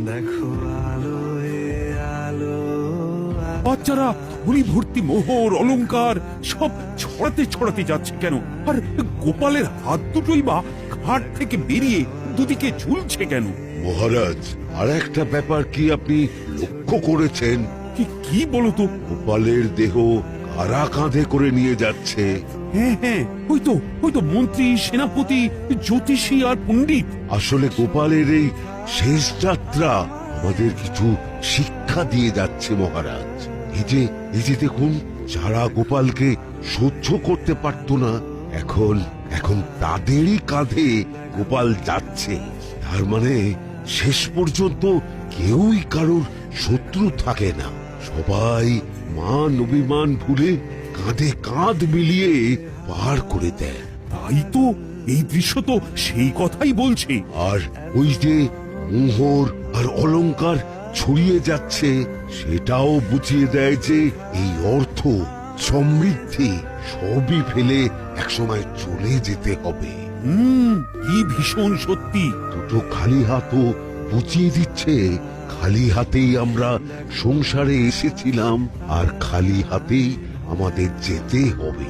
দেখো আলোয় আলো বাচ্চারা হুড়ি ভর্তি মোহর অলংকার সব ছড়াতে ছড়াতে যাচ্ছে কেন? আর গোপালের হাত দুটোই বা ঘাট থেকে বেরিয়ে দুদিকে ঝুলছে কেন? মহারাজ, আর একটা ব্যাপার কি আপনি লক্ষ্য করেছেন? কি বলো তো? গোপালের দেহ কারা কাঁধে করে নিয়ে যাচ্ছে? হ্যাঁ হ্যাঁ, ওই তো মন্ত্রী, সেনাপতি, জ্যোতিষী আর পণ্ডিত। আসলে গোপালের এই শেষ যাত্রা আমাদের কিছু শিক্ষা দিয়ে যাচ্ছে মহারাজ। এই যে দেখুন, যারা গোপালকে সহ্য করতে পারত না, এখন এখন তাদেরই কাঁধে গোপাল যাচ্ছে। তার মানে শেষ পর্যন্ত কেউই কারোর শত্রু থাকে না, সবাই মান অভিমান ভুলে কাঁধে কাঁধ মিলিয়ে পার করে দেয়। তাই তো, এই দৃশ্য তো সেই কথাই বলছে। আর ওই যে মোহর আর অলংকার ছড়িয়ে যাচ্ছে, সেটাও বুঝিয়ে দেয় যে এই অর্থ, সমৃদ্ধি সবই ফেলে একসময় চলে যেতে হবে। কি ভীষণ সত্যি। দুটো খালি হাতও বুঝিয়ে দিচ্ছে, খালি হাতেই আমরা সংসারে এসেছিলাম আর খালি হাতেই আমাদের যেতে হবে।